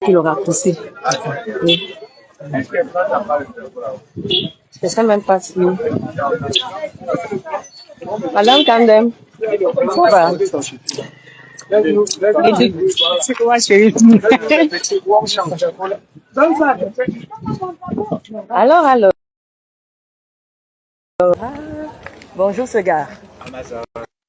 qu'il aura poussé. Oui. Je sais même pas si... Madame Kandem, ça va? C'est quoi, chérie? Alors. Bonjour, ce gars.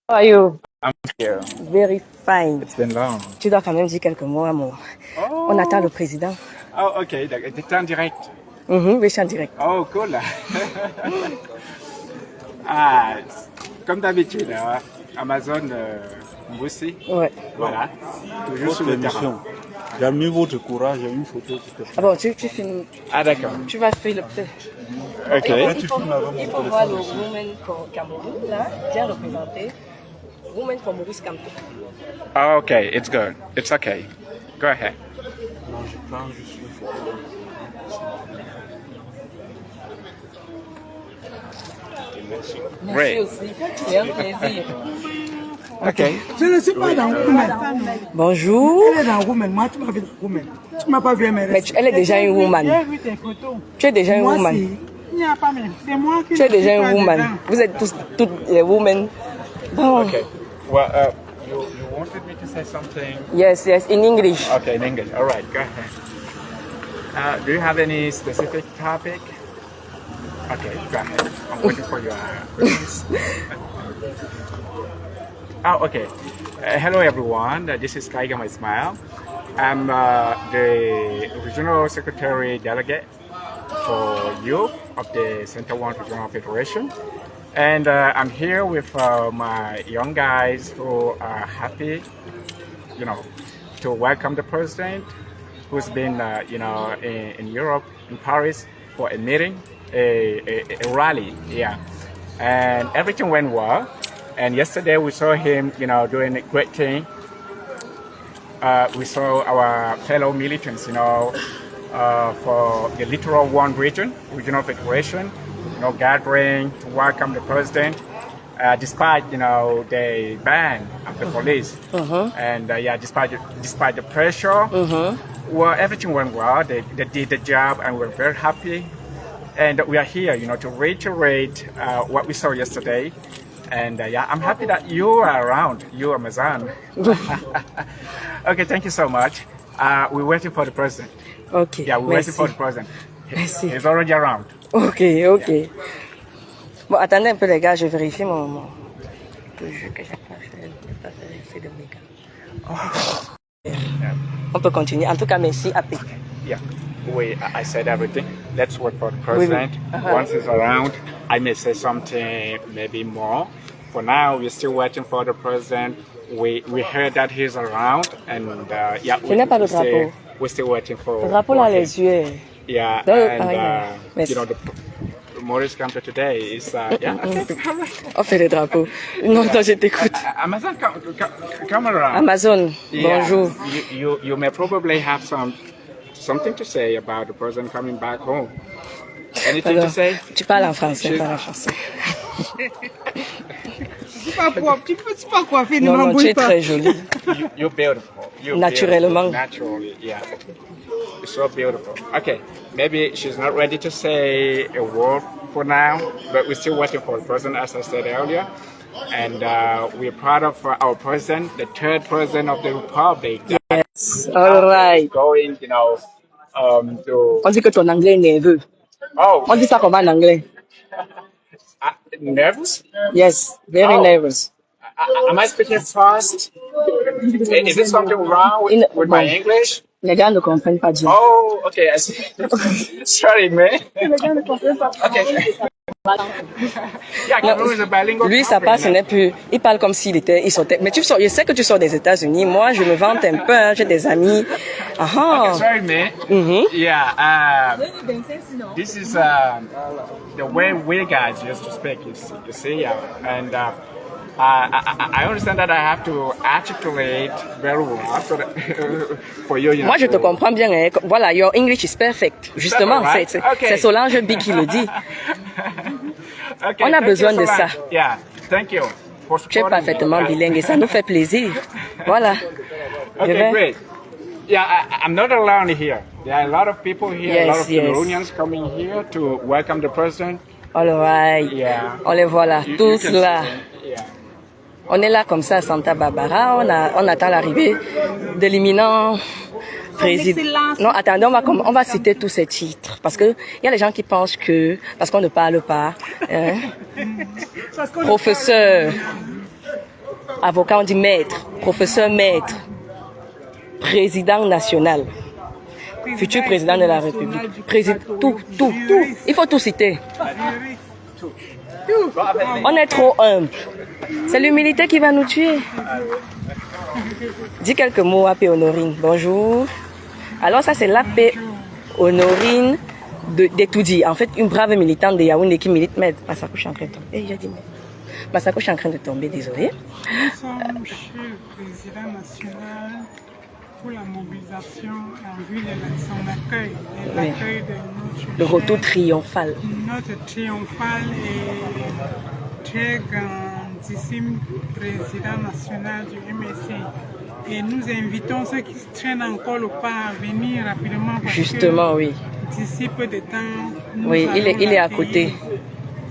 How are you? I'm here. Very fine. It's been long. Tu dois quand même dire quelques mots à mon... Oh. On attend le président. Oh, ok. T'es en direct. Oui, je suis en direct. Oh, cool. Comme d'habitude, hein, Amazon Mboussi. Ouais. Voilà. Toujours sur le terrain. J'ai mis votre courage, j'ai une photo. Ah bon, tu filmes. Ah, d'accord. Tu vas faire le fait. Ok. Il faut voir le Women for Cameroun, là, bien représenté. Women for Maurice Kamto. Oh, ok. It's good. It's okay. Go ahead. Non, je prends juste une photo. Merci. Merci Great. aussi. C'est un plaisir. Ok. Je ne suis pas dans Women. Bonjour. Elle est dans Women. Moi, tu m'as vu dans Women. Tu m'as pas vu Mais elle est déjà une woman. J'ai vu tes photos. Tu es déjà une Moi, woman. il n'y a pas même. C'est moi qui Tu es ne suis déjà pas une woman. dedans. Vous êtes tous, toutes les women. Bon. Okay. Well, you wanted me to say something? Yes, in English. Okay, in English. All right, go ahead. Do you have any specific topic? Okay, go ahead. I'm waiting for your response. Okay. Hello, everyone. This is Kaigama Ismail. I'm the Regional Secretary Delegate for youth of the Center One Regional Federation. And I'm here with my young guys who are happy, to welcome the president, who's been, in Europe, in Paris, for a meeting, a rally, yeah. And everything went well. And yesterday we saw him, doing a great thing. We saw our fellow militants, for the Littoral One region, regional federation, gathering to welcome the president, despite the ban of the police, and despite the pressure. Well, everything went well. They did the job, and we're very happy. And we are here, to reiterate what we saw yesterday. And I'm happy that you are around, you Amazon. Okay, thank you so much. We're waiting for the president. Okay. Yeah, we're waiting for the president. Merci. He's already around. Ok. Yeah. Bon, attendez un peu les gars, je vérifie mon... Que j'ai pas fait de méga. On peut continuer. En tout cas, merci. Yeah, I said everything. Let's wait for the president. Once he's around, I may say something maybe more. For now, we're still waiting for the president. We heard that he's around, and Je n'ai pas de drapeau. We're still waiting for. Le drapeau là, les yeux. Yeah, and the Maurice Kamto today is On fait le drapeau. Non, je t'écoute. Amazon, come around. Amazon, Yeah, bonjour. You may probably have something to say about the president coming back home. Anything to say? Tu parles en français, parle en français. C'est pas propre. Tu peux pas coiffer, ne Non, tu m'embrouille es pas. très jolie. You're beautiful. Naturellement. Naturally, yeah. It's so beautiful. Okay, maybe she's not ready to say a word for now, but we're still waiting for the president, as I said earlier. And we're proud of our president, the third president of the republic. Yes. All right. Going, to. On dit que ton anglais est nerveux. Oh, On dit ça comment en anglais? nervous? Yes, very nervous. Am I speaking fast? Is there something wrong with my English? Les gars ne comprennent pas Dieu. Oh, okay. I see. Sorry, man. Okay. Yeah, Cameroon is a bilingual Lui, ça country, passe, ce n'est plus. Il parle comme s'il sortait. Mais je sais que tu sors des États-Unis. Moi, je me vante un peu. Hein, j'ai des amis. Okay, sorry, man. Yeah. This is the way we guys used to speak. You see, and I understand that I have to articulate very well so that for you. Moi, je te comprends bien. Hein. Voilà, your English is perfect. Justement, right? c'est Solange Big qui le dit. Okay, On a besoin de ça. Yeah, thank you. Tu es parfaitement bilingue et ça nous fait plaisir. Voilà. Okay, great. Yeah, I'm not alone here. There are a lot of people here, a lot of Yes, yes. Cameroonians coming here to welcome the president. All right. Yeah. On les voit là, You tous can là. see them. Yeah. On est là comme ça à Santa Barbara. On attend l'arrivée de l'imminent président. Non, attendez, on va citer tous ces titres. Parce que il y a les gens qui pensent que, parce qu'on ne parle pas, hein, professeur, avocat, on dit maître, professeur maître, président national, futur président de la République, président, tout. Il faut tout citer. On est trop humble. C'est l'humilité qui va nous tuer. Dis quelques mots à P. Honorine. Bonjour. Alors ça c'est l'AP Honorine d'Etoudi. En fait, une brave militante de Yaoundé qui milite. Mais Massako, je suis en train de tomber. J'ai dit Massako, je suis en train de tomber, désolé. Nous sommes chez le président national pour la mobilisation en vue de son accueil, de l'accueil de notre Le retour triomphal. Notre triomphal et très grandissime président national du MSC. Et nous invitons ceux qui traînent encore le pas à venir rapidement. Parce Justement, que oui. D'ici peu de temps, Oui, il est à côté.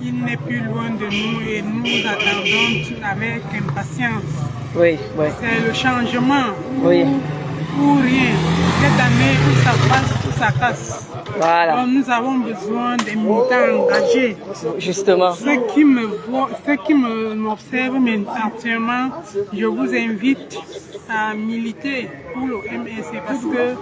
Il n'est plus loin de nous et nous attendons avec impatience. Oui, oui. C'est le changement. Oui. Ou rien. Cette année, où ça passe, où ça casse. Voilà. Donc, nous avons besoin des militants engagés. Justement. Ceux qui m'observent actuellement, je vous invite à militer pour le MSC parce que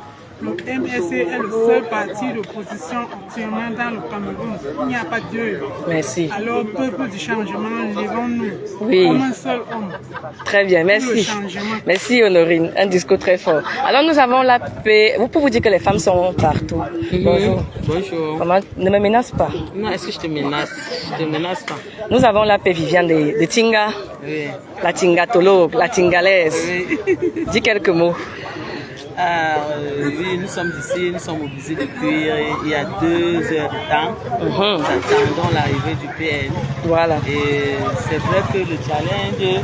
le MSC est le seul parti d'opposition actuellement dans le Cameroun. Il n'y a pas Dieu. Merci. Alors, peuple du changement, levons-nous Oui. comme un seul homme. Très bien, merci. Merci Honorine, un discours très fort. Alors nous avons la paix. Vous pouvez vous dire que les femmes sont partout. Bonjour. Bonjour. Comment? Ne me menace pas. Non, est-ce que je te menace? Je te menace pas. Nous avons la paix Viviane de Tinga, Oui. la Tingatologue, la Tingalaise. Oui. Dis quelques mots. Oui, nous sommes ici, nous sommes mobilisés depuis il y a 2 heures de temps. Nous attendons l'arrivée du PN. Voilà. Et c'est vrai que le challenge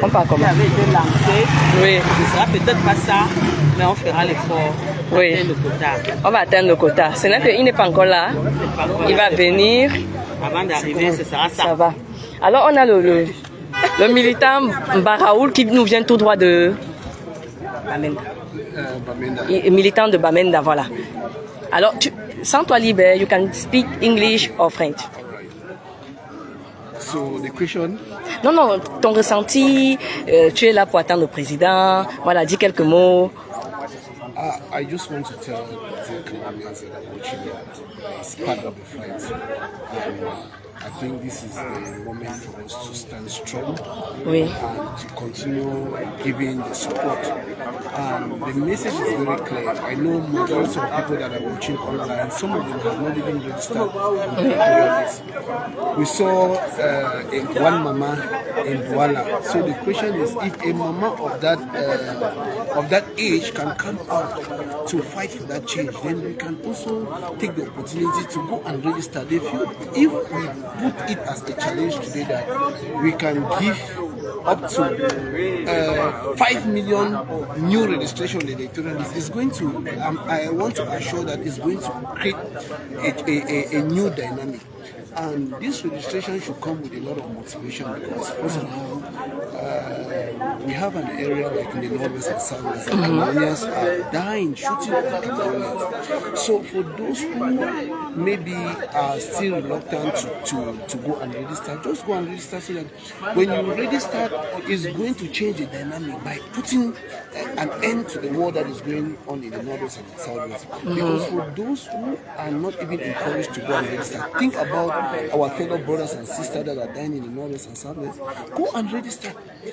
On parle qui comment? avait été lancé, Oui. ce sera peut-être pas ça, mais on fera l'effort Oui. d'atteindre le quota. On va atteindre le quota. Ce n'est qu'il n'est pas encore là. Il va venir. Avant d'arriver, ce sera ça. Ça va. Alors on a le militant Mbaraoul qui nous vient tout droit de Bamenda. Militant de Bamenda, voilà. Alors, sens-toi libre, you can speak English or French. So the question, Non, ton ressenti, tu es là pour attendre le président, voilà, dis quelques mots. I just want to tell the Cameroonians that are watching that it's part of the fight. I think this is the moment for us to stand strong Oui. and to continue giving the support. And the message is very clear. I know majority of people that are watching online, some of them have not even registered on the list. We saw one mama in Douala. So the question is, if a mama of that age can come out to fight for that change, then we can also take the opportunity to go and register. If we put it as a challenge today that we can give up to 5 million new registration on the electoral list, is going to, I want to assure that it's going to create a new dynamic. And this registration should come with a lot of motivation because, first of all, we have an area like in the northwest and southwest, and Cameroonians are dying, shooting at Cameroonians. So for those who maybe are still reluctant to go and register, just go and register so that when you register, it's going to change the dynamic by putting an end to the war that is going on in the northwest and the southwest. Because for those who are not even encouraged to go and register, think about our fellow brothers and sisters that are dying in the northwest and southwest. Go and register.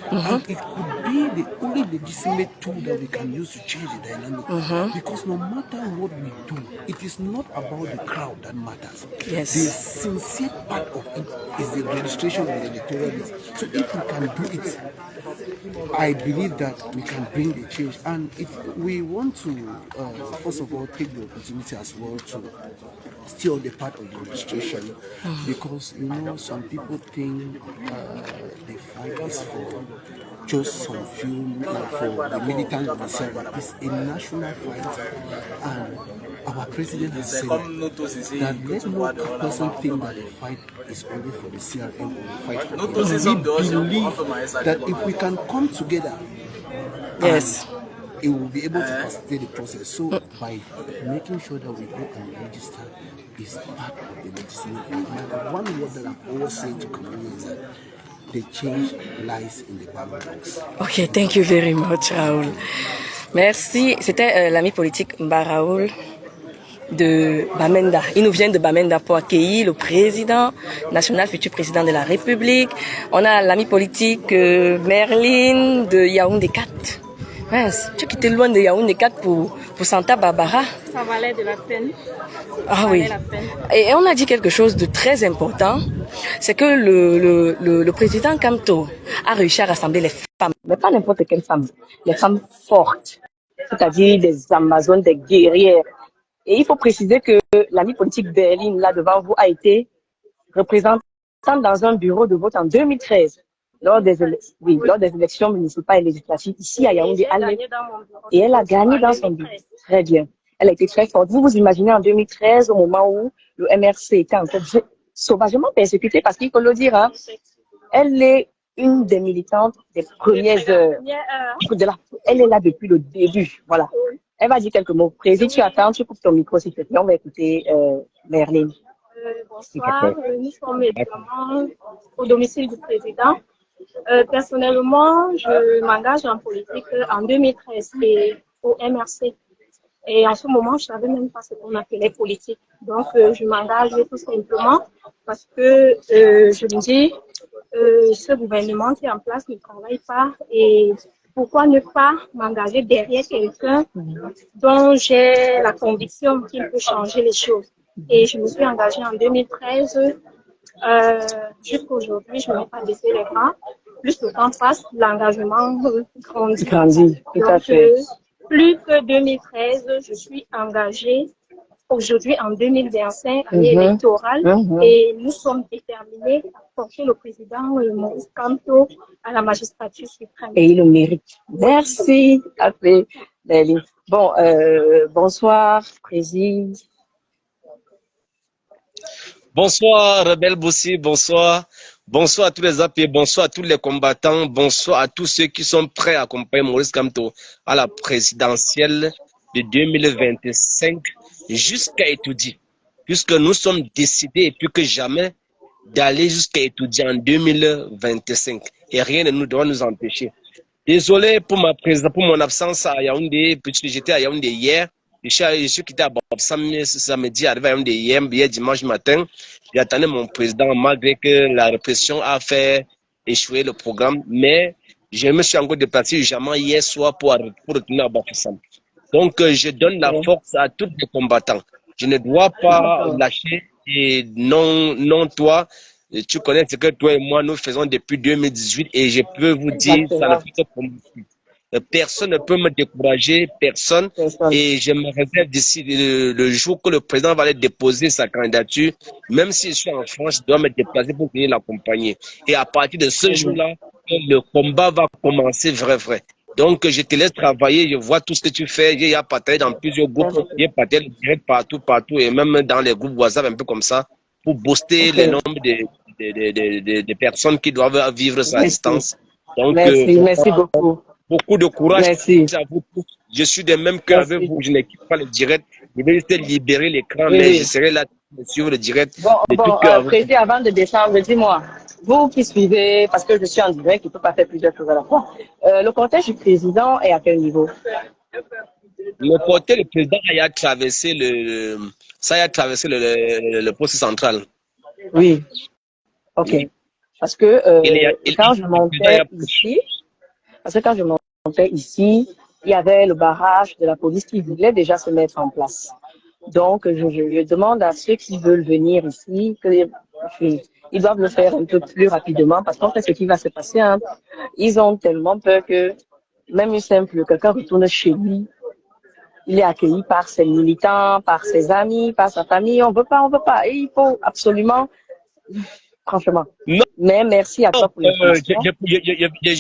And it could be the only legitimate tool that we can use to change the dynamic. Because no matter what we do, it is not about the crowd that matters. Yes. The sincere part of it is the registration of the electoral list. So if we can do it, I believe that we can bring the change. And if we want to, first of all, take the opportunity as well to still the part of the registration, because some people think the fight is for just some few for the militants of the Sierra. It's a national fight, and our president has said that let no person think that the fight is only for the CRM or the fight for the we believe that if we can come together, Yes. it will be able to facilitate the process. So by making sure that we go and register is part of the legislative. Now, one word that I always say to communities is that the change lies in the ballot box. Ok, thank you very much, Raoul. Merci. C'était l'ami politique Mba Raoul de Bamenda. Il nous vient de Bamenda pour accueillir le président national, futur président de la République. On a l'ami politique Merlin de Yaoundé 4. Mince, tu as quitté loin de Yaoundé 4 pour Santa Barbara. Ça valait de la peine. Ah oui. Et on a dit quelque chose de très important, c'est que le président Kamto a réussi à rassembler les femmes, mais pas n'importe quelle femme, les femmes fortes, c'est-à-dire des Amazones, des guerrières. Et il faut préciser que l'ami politique Berlin, là devant vous, a été représentant dans un bureau de vote en 2013, lors des élections municipales et législatives ici à Yaoundé. Et elle a gagné dans son bureau. Très bien. Elle a été très forte. Vous vous imaginez en 2013, au moment où le MRC était en fait sauvagement persécuté, parce qu'il faut le dire, hein, elle est une des militantes des premières heures. Elle est là depuis le début. Voilà. Elle va dire quelques mots. Président, tu attends, tu coupes ton micro s'il te plaît. On va écouter Merlin. Bonsoir, nous sommes évidemment au domicile du président. Personnellement, je m'engage en politique en 2013 et au MRC. Et en ce moment, je ne savais même pas ce qu'on appelait politique. Donc, je m'engage tout simplement parce que je me dis, ce gouvernement qui est en place ne travaille pas. Et pourquoi ne pas m'engager derrière quelqu'un dont j'ai la conviction qu'il peut changer les choses. Et je me suis engagée en 2013. Jusqu'à aujourd'hui, je n'ai pas baissé les bras. Plus le temps passe, l'engagement grandit. Tout à fait. Plus que 2013, je suis engagée aujourd'hui en 2025, année électorale, et nous sommes déterminés à porter le président Maurice Kamto à la magistrature suprême. Et il le mérite. Merci, Apé. Bon, bonsoir, président. Bonsoir, Rebelle Boussi, bonsoir. Bonsoir à tous les appels, bonsoir à tous les combattants, bonsoir à tous ceux qui sont prêts à accompagner Maurice Kamto à la présidentielle de 2025 jusqu'à étudier. Puisque nous sommes décidés et plus que jamais d'aller jusqu'à étudier en 2025 et rien ne nous doit nous empêcher. Désolé pour mon absence à Yaoundé, puisque j'étais à Yaoundé hier. Je suis quitté à Bobsam samedi, arrivé à Yaoundé hier dimanche matin. J'attendais mon président malgré que la répression a fait échouer le programme. Mais je me suis encore déplacé urgemment hier soir pour retourner à Bafissam. Donc je donne la force à tous les combattants. Je ne dois pas lâcher et non toi. Tu connais ce que toi et moi nous faisons depuis 2018 et je peux vous dire, ça ne fait que commencer. Personne ne peut me décourager, personne. Et je me réserve d'ici le jour que le président va aller déposer sa candidature. Même si je suis en France, je dois me déplacer pour venir l'accompagner. Et à partir de ce jour-là, le combat va commencer vrai. Donc, je te laisse travailler. Je vois tout ce que tu fais. Il y a partagé dans plusieurs groupes. Il y a partagé direct partout. Et même dans les groupes WhatsApp, un peu comme ça, pour booster le nombre de personnes qui doivent vivre sa distance. Donc, merci beaucoup. Beaucoup de courage. Merci. À vous tous. Je suis de même cœur avec vous. Je n'équipe pas le direct. Je vais juste libérer l'écran, mais je serai là pour suivre le direct. Président, avant de descendre, dis-moi, vous qui suivez, parce que je suis en direct, je ne peux pas faire plusieurs choses à la fois. Le cortège du président est à quel niveau? Le cortège du président a traversé le poste central. Oui. Ok. Parce que quand je montais ici, il y avait le barrage de la police qui voulait déjà se mettre en place. Donc, je demande à ceux qui veulent venir ici ils doivent le faire un peu plus rapidement parce qu'en fait, ce qui va se passer, hein, ils ont tellement peur que même quelqu'un retourne chez lui, il est accueilli par ses militants, par ses amis, par sa famille. On veut pas. Et il faut absolument franchement. Non, Mais merci à toi pour l'information.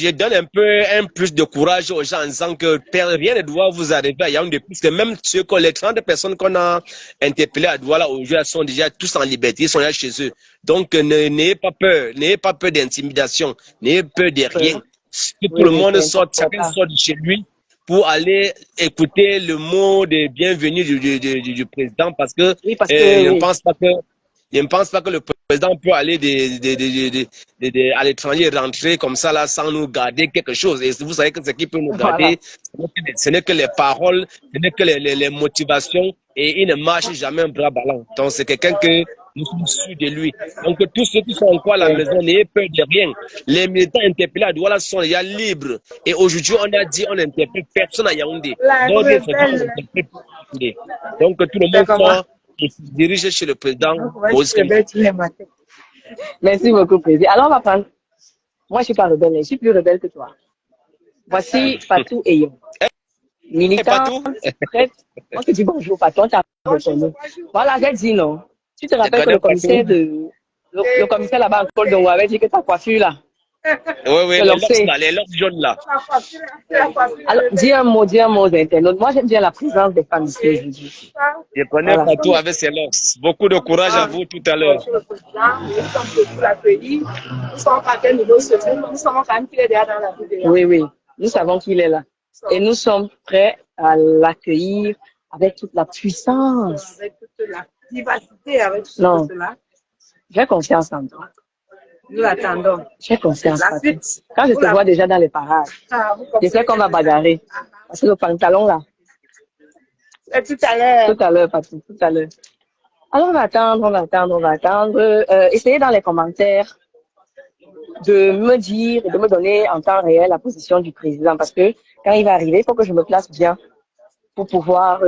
je donne un peu un plus de courage aux gens en disant que rien ne doit vous arriver à Yaoundé, puisque même les 30 personnes qu'on a interpellées à Douala aujourd'hui sont déjà tous en liberté, ils sont là chez eux. Donc n'ayez pas peur d'intimidation, n'ayez peur de rien. Que tout Oui, le oui, monde c'est sorte, chacun important. sort de chez lui pour aller écouter le mot de bienvenue du président, parce que Oui, parce que, oui. je ne pense pas que le président peut aller à l'étranger rentrer comme ça là sans nous garder quelque chose. Et vous savez que ce qui peut nous Voilà. garder, ce n'est que les paroles, ce n'est que les motivations, et il ne marche jamais un bras ballant. Donc c'est quelqu'un que nous sommes sûrs de lui. Donc tous ceux qui sont encore à la maison, n'ayez peur de rien. Les militants interpellés à Douala sont déjà libres. Et aujourd'hui, on a dit on n'interpelle personne à Yaoundé. Donc on n'interpelle personne à Yaoundé. Donc tout le monde sort et se dirige chez le président Moïse Kamto. Merci beaucoup, président. Alors, on va prendre. Moi, je suis pas rebelle, je suis plus rebelle que toi. Voici Fatou Eyon. Militante, Patou, prête. On te dit bonjour, Fatou, on t'a reconnu. Voilà, j'ai dit non. Tu te rappelles que connais le commissaire Patou? le commissaire là-bas, Paul Dongo, avait dit que ta coiffure là. Oui, Je les le locks sais. là, les locks jaunes là. Alors, dis un mot aux internautes. Moi, j'aime bien la présence des femmes ici aujourd'hui. Je connais Voilà. Patou avec ses locks. Beaucoup de courage à vous tout à l'heure. Monsieur le Président, nous sommes pour l'accueillir. Nous sommes à quel niveau se trouve. Nous sommes quand même qu'il est déjà dans la ville. Oui, oui. Nous savons qu'il est là. Et nous sommes prêts à l'accueillir avec toute la puissance. Avec toute la vivacité, avec tout Non. cela. J'ai confiance en toi. Nous l'attendons. J'ai confiance en La toi. suite. Quand je te vois déjà dans les parages, je sais qu'on va bagarrer. Parce que le pantalon là, Et tout à l'heure. tout à l'heure, Patrick, tout à l'heure. Alors on va attendre. Essayez dans les commentaires de me dire et de me donner en temps réel la position du président. Parce que quand il va arriver, il faut que je me place bien pour pouvoir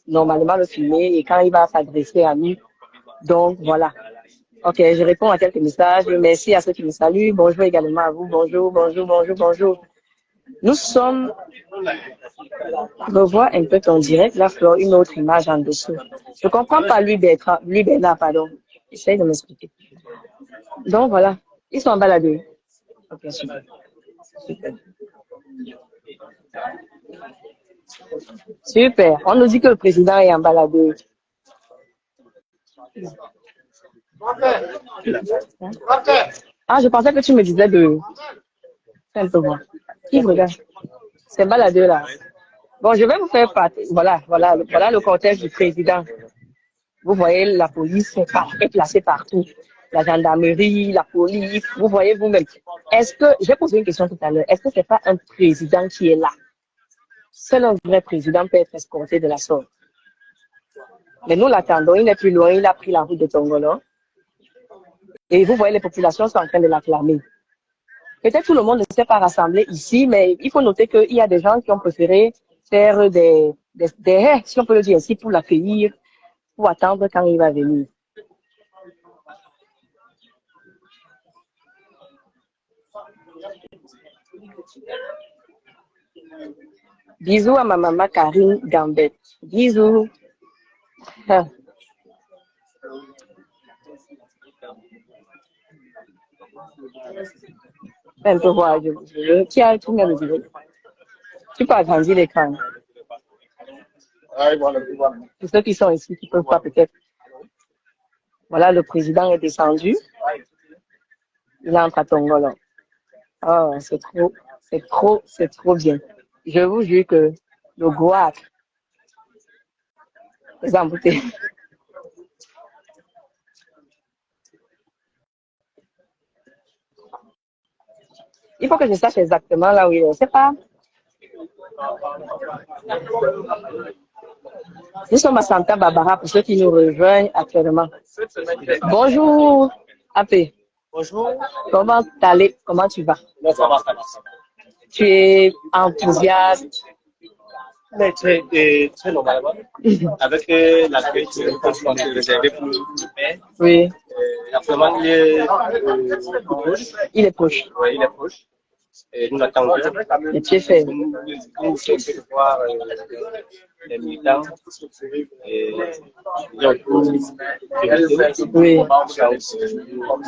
normalement le filmer et quand il va s'adresser à nous. Donc voilà. Ok, je réponds à quelques messages. Merci à ceux qui me saluent. Bonjour également à vous. Bonjour. Nous sommes... Revois un peu ton direct. Là, Flore, une autre image en dessous. Je comprends pas lui Bernard, pardon. Essaye de m'expliquer. Donc voilà. Ils sont en baladeur. Ok, super. Super. On nous dit que le président est en baladeur. Ah, je pensais que tu me disais de... Fais un peu voir. Qui regarde? C'est baladeur là. Bon, je vais vous faire partie. Voilà le cortège du président. Vous voyez la police est placée partout. La gendarmerie, la police, vous voyez vous-même. Est-ce que, j'ai posé une question tout à l'heure, est-ce que c'est pas un président qui est là? Seul un vrai président peut être escorté de la sorte. Mais nous l'attendons, il n'est plus loin, il a pris la route de Tongolo. Et vous voyez, les populations sont en train de l'acclamer. Peut-être tout le monde ne s'est pas rassemblé ici, mais il faut noter qu'il y a des gens qui ont préféré faire des haies, si on peut le dire ainsi, pour l'accueillir, pour attendre quand il va venir. Bisous à ma maman Karine Gambet. Bisous. Un peu voir, qui a tout mis le vidéo. Tu peux agrandir l'écran. Pour ceux qui sont ici, qui ne peuvent pas peut-être. Voilà, le président est descendu. Il entre à Tongolo. Oh, c'est trop bien. Je vous jure que le Goat, les embouteilles. Il faut que je sache exactement là où il est. C'est pas. Nous sommes à Santa Barbara pour ceux qui nous rejoignent actuellement. Bonjour, Apé. Bonjour. Comment t'allais? Comment tu vas? Ça va. Tu es enthousiaste? Mais très normalement. Avec l'accueil qu'on a réservé pour le maire. Oui. Actuellement, il est proche. Il est proche. Oui, il est proche. Et nous l'attendons. Et tu es fait. Nous sommes de voir les militants et Oui. nous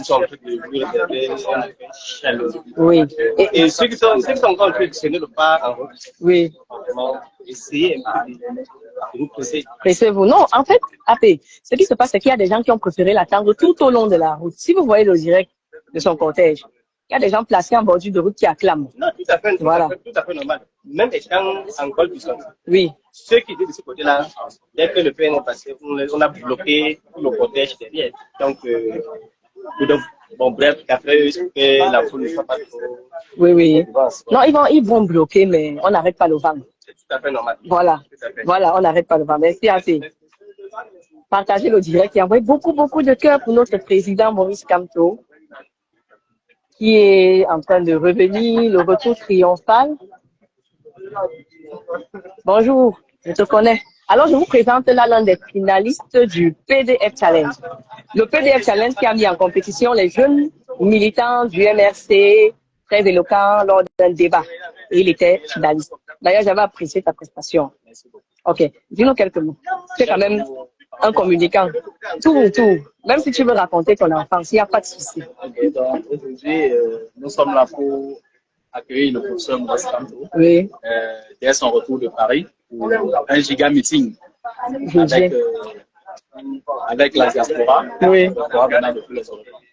sommes en train de lui réserver un accueil chaleureux. Oui. Et ceux qui sont encore un peu dictionnés le pas en route, Oui. vraiment, essayez de vous presser. Pressez-vous. Non, en fait, AP, ce qui se passe, c'est qu'il y a des gens qui ont préféré l'attendre tout au long de la route. Si vous voyez le direct de son cortège, il y a des gens placés en bordure de route qui acclament. Non, tout à fait, Voilà. tout à fait normal. Même étant en col du centre. Oui. Ceux qui étaient de ce côté-là, dès que le PN est passé, on a bloqué tout le cortège derrière. Donc, bon, bref, après, que la foule ne soit pas trop. Oui, oui. Non, ils vont bloquer, mais on n'arrête pas le vent. C'est tout à fait normal. Voilà. Voilà, on n'arrête pas le vent. Merci, AP. Partagez le direct et envoyez beaucoup, beaucoup de cœur pour notre président Maurice Kamto, qui est en train de revenir, le retour triomphal. Bonjour, je te connais. Alors, je vous présente là l'un des finalistes du PDF Challenge. Le PDF Challenge qui a mis en compétition les jeunes militants du MRC, très éloquents lors d'un débat. Et il était finaliste. D'ailleurs, j'avais apprécié ta prestation. Ok, dis-nous quelques mots. Tu es quand même un communicant. Tout. Même si tu veux raconter ton enfance, il n'y a pas de souci. Okay, donc aujourd'hui, nous sommes là pour accueillir le professeur Maurice Kamto Oui. dès son retour de Paris pour un giga meeting avec la diaspora. Oui.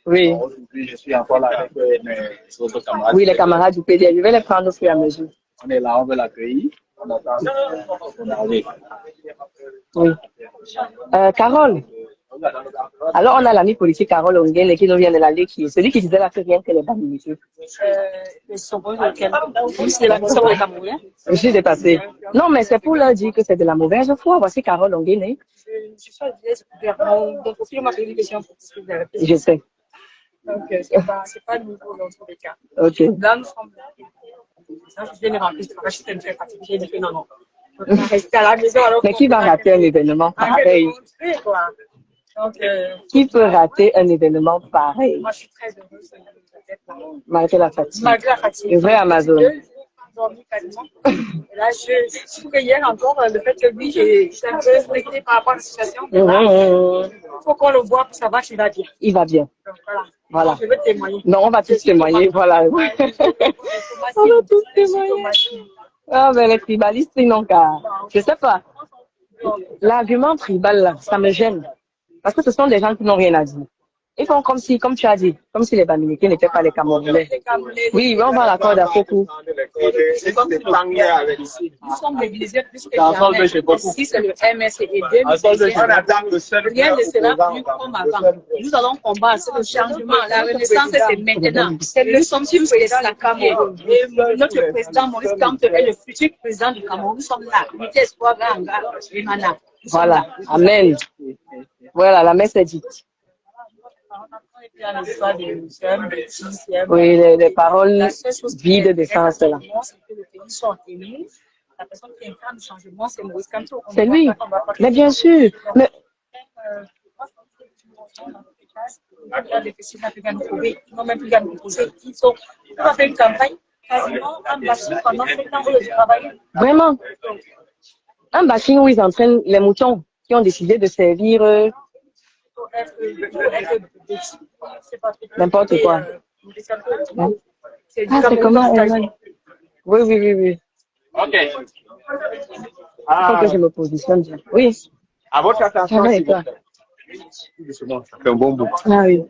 Oui. Aujourd'hui, je suis encore là avec mes autres camarades. Oui, les camarades du PDF, je vais les prendre au fur et à mesure. On est là, on veut l'accueillir. On attend son arrivée. Oui. Carole. Alors, on a l'ami politique Carole Ongene qui nous vient de la Ligue, qui est celui qui disait là que rien que les bannités. C'est la question des Camerounais. Je suis dépassée. Non, mais c'est pour leur dire que c'est de la mauvaise foi. Voici Carole Ongene. Je suis vers mon profil, m'a posé une question pour ce que vous avez fait. Je sais. Donc, c'est pas nouveau dans tous les cas. Ok. Là, nous sommes là. Je viens de remplir ce travail, je suis très fatiguée. J'ai dit que non. On va rester à la maison. Alors mais qui va rater un événement pareil? Donc, qui peut rater un événement pareil? Moi, je suis très heureuse d'être là. Malgré la fatigue. Malgré la fatigue. Le vrai Amazon. Dormi quasiment. Et là, je trouve que hier encore, le fait que lui, j'étais un peu stressée par rapport à la situation. Il faut qu'on le voit pour savoir qu'il va bien. Il va bien. Donc, voilà. Voilà. Je veux témoigner. Non, on va tous témoigner. Voilà. On va tous témoigner. Ah, mais les tribalistes, ils n'ont qu'à. Je sais pas. L'argument tribal, là, ça me gêne. Parce que ce sont des gens qui n'ont rien à dire. Ils font comme si, comme tu as dit, comme si les Bamileke n'étaient pas les Camerounais. Oui, on va l'accord d'Afoku. C'est comme si nous sommes négligés plus que jamais. Ici, c'est le MSC et 2010. Rien ne sera plus comme avant. Nous allons combattre le changement. La renaissance, c'est maintenant. Nous sommes tous présidents de la Cameroun. Et notre président Maurice Kamto est le futur président du Cameroun. Nous sommes là. Unité Espoir Ganga, Rimana. Voilà. Amen. Voilà, la messe est dite. Oui, les paroles vides de sens là. C'est lui. Mais bien sûr. Mais... Vraiment. Un bashing où ils entraînent les moutons qui ont décidé de servir n'importe quoi. Ah, c'est comment Oui. Ok. Il faut que je me positionne bien. Oui. À votre attention, Ça va et toi? ça fait un bon bout. Ah oui.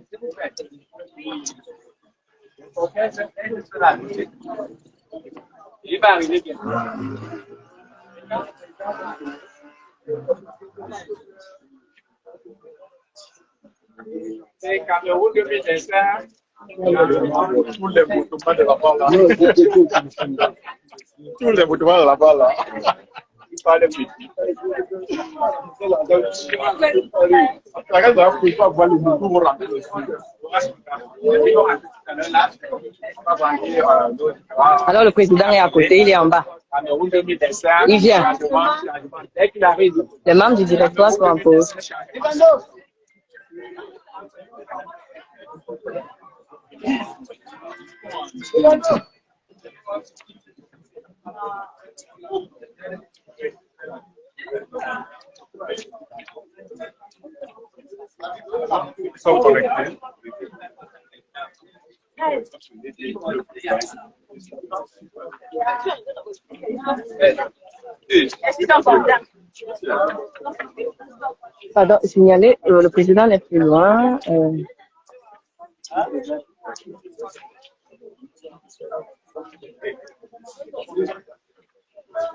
Il va arriver bien. C'est Cameroun 2025. Tous les mouvements de la balle là. Tous les mouvements de la balle là. Il parle petit. La reine va pas voir le mouvement rapide aussi. Alors le président est à côté, il est en bas. Il vient. Les membres du directoire sont en pause. So connected. Pardon, signaler, le président n'est plus loin.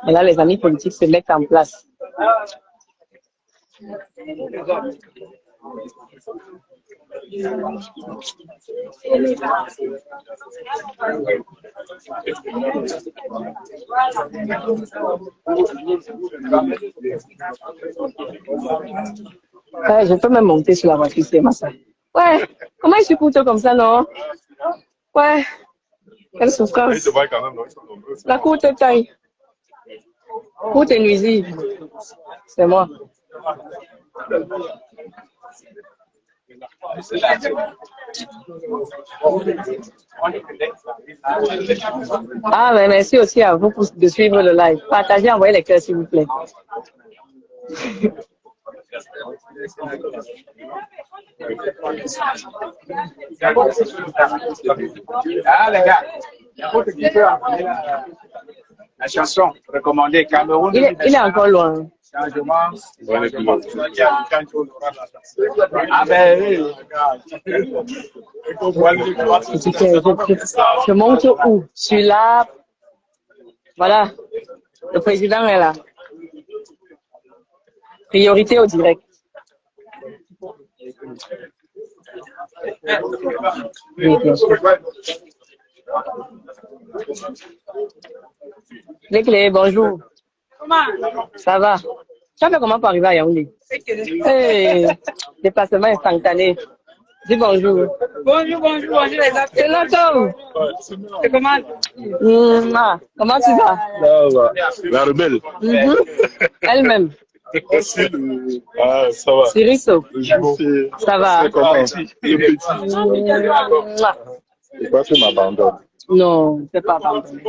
Et là, les amis politiques se mettent en place. Ouais, je peux même monter sur la voiture, c'est ma soeur. Ouais, comment je suis coûteux comme ça, non? Ouais, quelle souffrance. La courte taille. Courte et nuisible. C'est moi. Ah, mais merci aussi à vous de suivre le live. Partagez, envoyez les cœurs, s'il vous plaît. Ah, les gars, la chanson recommandée Cameroun. Il est encore loin. Changement. Ah ben oui. Je monte où? Je suis là. Voilà. Le président est là. Priorité au direct. Oui, bien sûr. Les clés, bonjour. Ça va? Tu as fait comment pour arriver à Yaoundé? Hey, déplacement instantané. Dis bonjour. Bonjour, bonjour, bonjour les amis. C'est l'automne. C'est comment? Comment tu vas? Ça va. La rebelle. Elle-même. Ah, ça va. Siriso. Ça va. C'est comment? Le petit. C'est pas que m'abandonne. Non, c'est pas abandonné.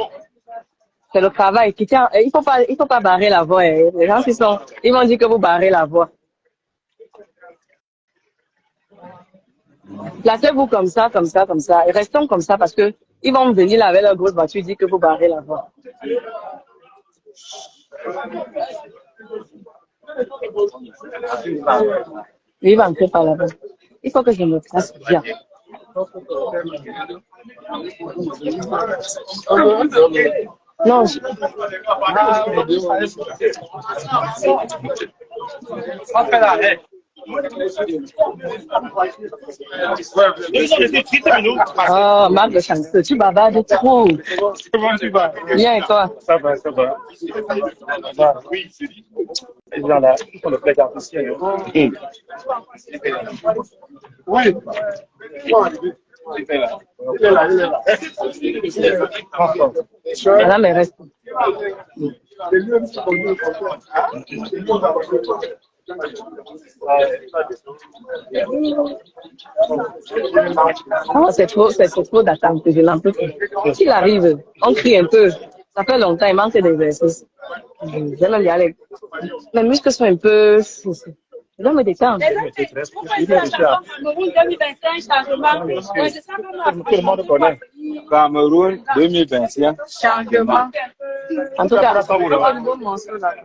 C'est le travail qui tient. Il faut pas barrer la voie. Les gens ils vont dire que vous barrez la voie. Placez-vous comme ça, comme ça, comme ça. Et restons comme ça parce que ils vont venir là avec leur grosse voiture dire que vous barrez la voie. Il va entrer par là-bas. Il faut que je me place bien. Non. Oh, Marc de Chanceux, tu bavardes trop. Comment tu vas? Bien, et toi? Ça va, ça va. Oui, c'est dit. Les gens là, ils font le plaisir officiel. Oui. Madame, elle reste. Oh, c'est trop d'attente, je n'en peux plus. S'il arrive, on crie un peu. Ça fait longtemps, il manque d'exercice. J'aime bien aller. Mes muscles sont un peu... Je dois me détendre. Cameroun 2025, changement. Ouais, c'est ça qu'on Tout le monde connaît. Cameroun 2025. changement. En tout cas, Un nouveau morceau là.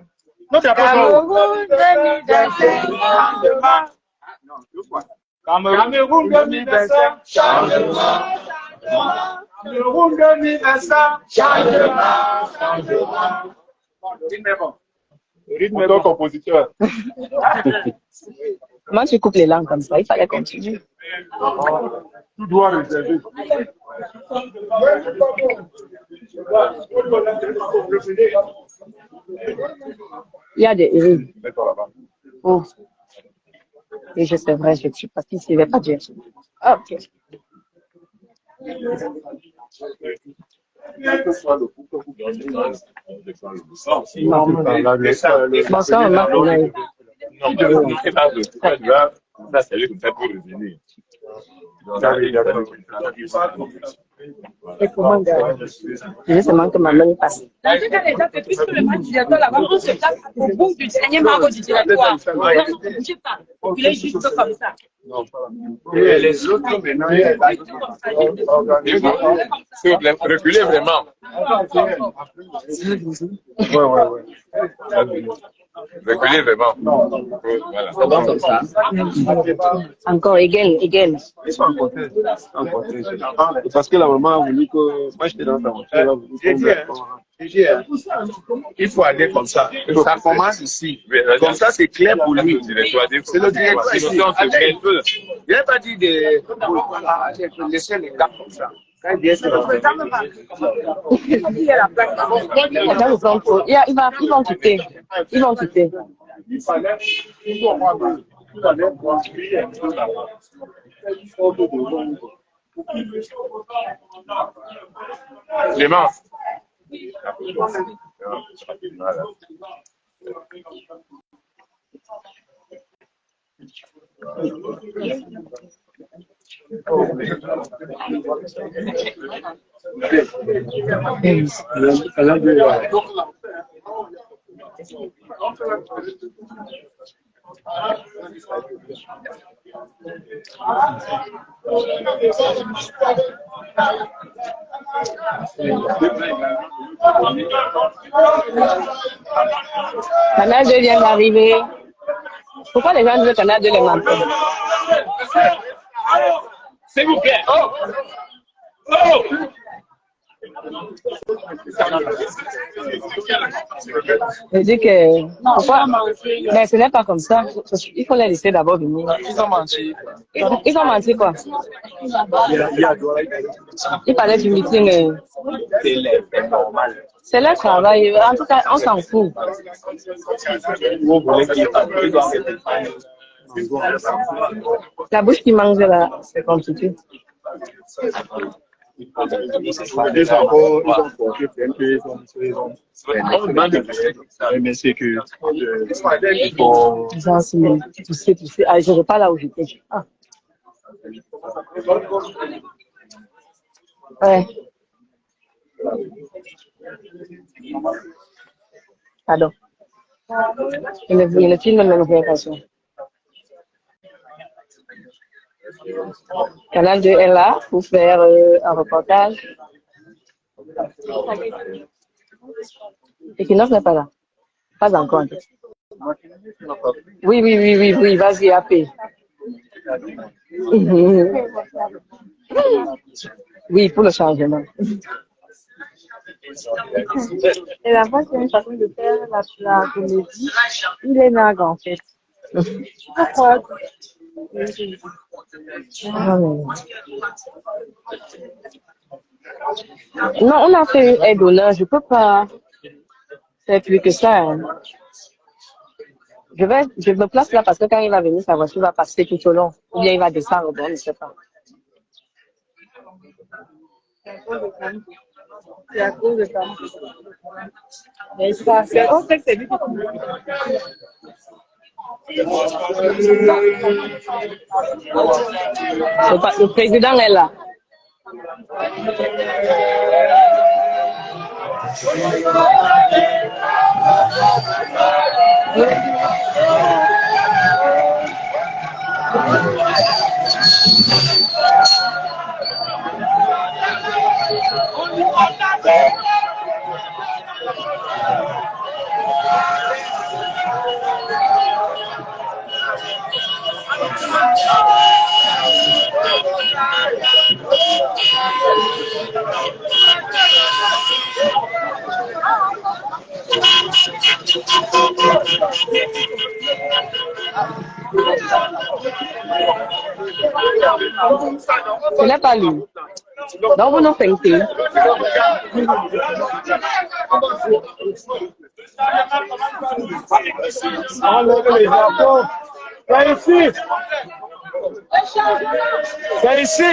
Cameroun 2025, changement. Cameroun 2025. Changement. Cameroun 2025. Le rythme est bon, compositeur. comment tu coupes les langues comme ça? Il fallait continuer. Tu dois réserver. Il y a des héros. Oh. Et je sais vrai, je suis partie, je ne vais pas dire. Ah, ok. Bonsoir, Marc. Non, mais on est là, ça, c'est lui qui fait pour revenir. Et comment gagner? Je seulement que ma main passe. Dans tous les cas, puisque le match directeur là-bas, on se place au bout du dernier marbre du directoire. Donc, ne bougez pas. Vous voulez juste comme ça. Et les autres, maintenant, s'il vous plaît, reculez vraiment. Ouais. Reculez vraiment. Voilà. C'est bon comme ça. Encore, again. Ils sont en côté. Parce que la maman a voulu que. Moi, j'étais dans ta voiture. Il faut aller comme ça. Ça commence ici. Comme ça, c'est clair pour lui. C'est le directeur. Il n'a pas dit de laisser les gars comme ça. Il vont quitter. Ils vont quitter. Clément. Canal 2 vient d'arriver. Pourquoi les gens disent Canal 2 les manquent? S'il vous plaît. Je dis que pourquoi? Mais ce n'est pas comme ça. Il faut les laisser d'abord venir. Ils ont menti. Ils ont menti quoi? Il parlait du meeting. C'est normal. C'est leur travail. En tout cas, on s'en fout. Vous voulez qu'ils La bouche qui mange là, c'est compliqué. Ils ont porté plainte, on demande mais c'est que Tu sais, ah, je ne vais pas là où j'étais. Ah. Ouais. Pardon. Il ne filme même l'opération. Canal 2 est là pour faire un reportage. Et Kinoff n'est pas là. Pas encore. Oui, vas-y, appelle. Oui, pour le changement. Et la voix, c'est une façon de faire la comédie. Il est nague, en fait. Pourquoi? Non, on a fait aide d'honneur, je peux pas faire plus que ça. Hein. Je me place là parce que quand il va venir, sa voiture va passer tout au long. Ou bien il va descendre, bon, je ne sais pas. C'est à cause de ça. Mais ça, on sait que c'est lui qui Le président est là. Ce n'est pas lui. Donc vous nous faites. C'est ici. C'est ici.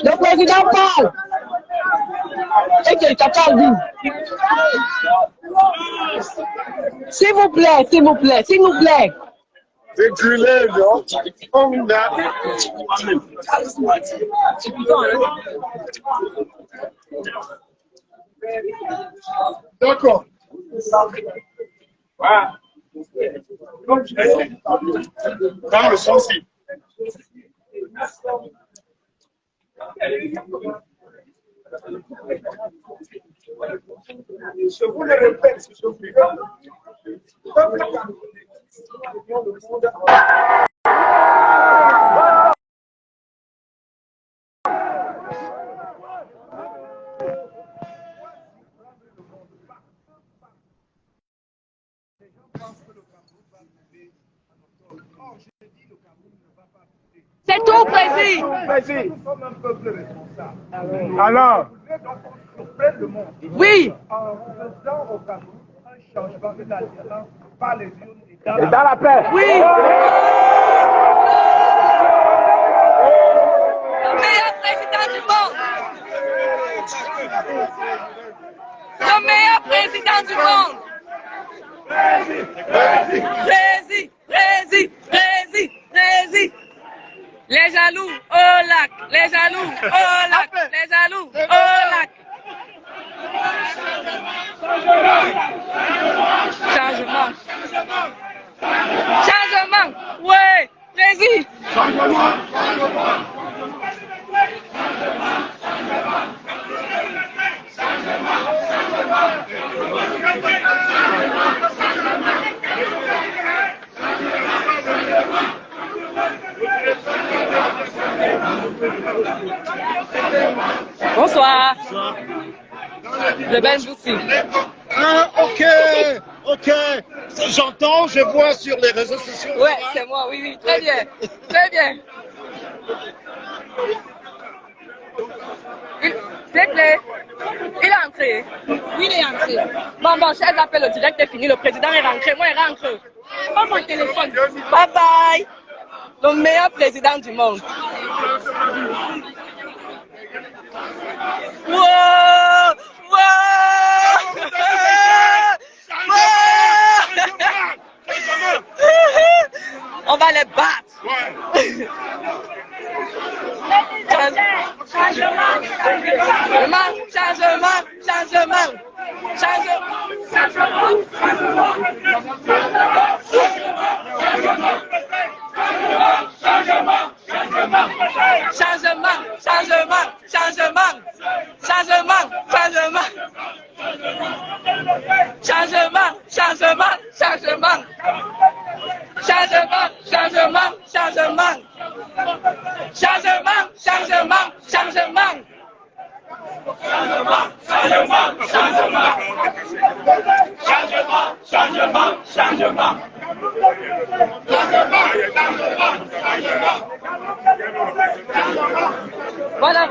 Le président parle. Et que t'as pas dit. S'il vous plaît, s'il vous plaît, s'il vous plaît. C'est du lait, non? On a. D'accord. Voilà. Dans le sens-ci. Je vous le répète, s'il vous plaît. C'est Tout président. Alors, Oui. et dans la paix. Oui. Le meilleur président du monde. Le meilleur président du monde. Président. Les jaloux au lac. Les jaloux au lac. Les jaloux au lac. Changement. Ouais. Président. Bonsoir. Le Ben Boussi. Ah, ok. J'entends, je vois sur les réseaux sociaux. Ouais, c'est moi, oui, très bien. C'est clair. Il est entré. Oui, il est entré. Bon, chers appels, le direct est fini, le président est rentré, moi, il rentre. Pas mon téléphone. Bye bye. Le meilleur président du monde. On va les battre. Voilà.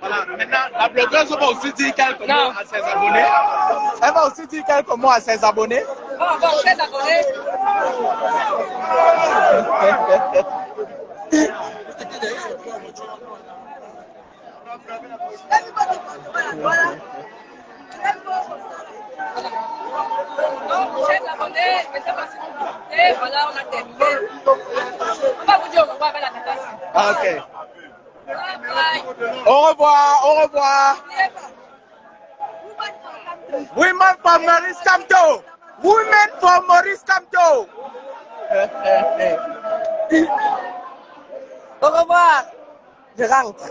Voilà, maintenant, la blogueuse va aussi dire quelques mots à ses abonnés. Elle va aussi dire quelques mots à ses abonnés. Bon, ses abonnés. Chers abonnés, et voilà, on a terminé. On va vous dire au revoir avec la catastrophe. Ok. Au revoir. Women for Maurice Kamto. Women for Maurice Kamto. Au revoir. Je rentre.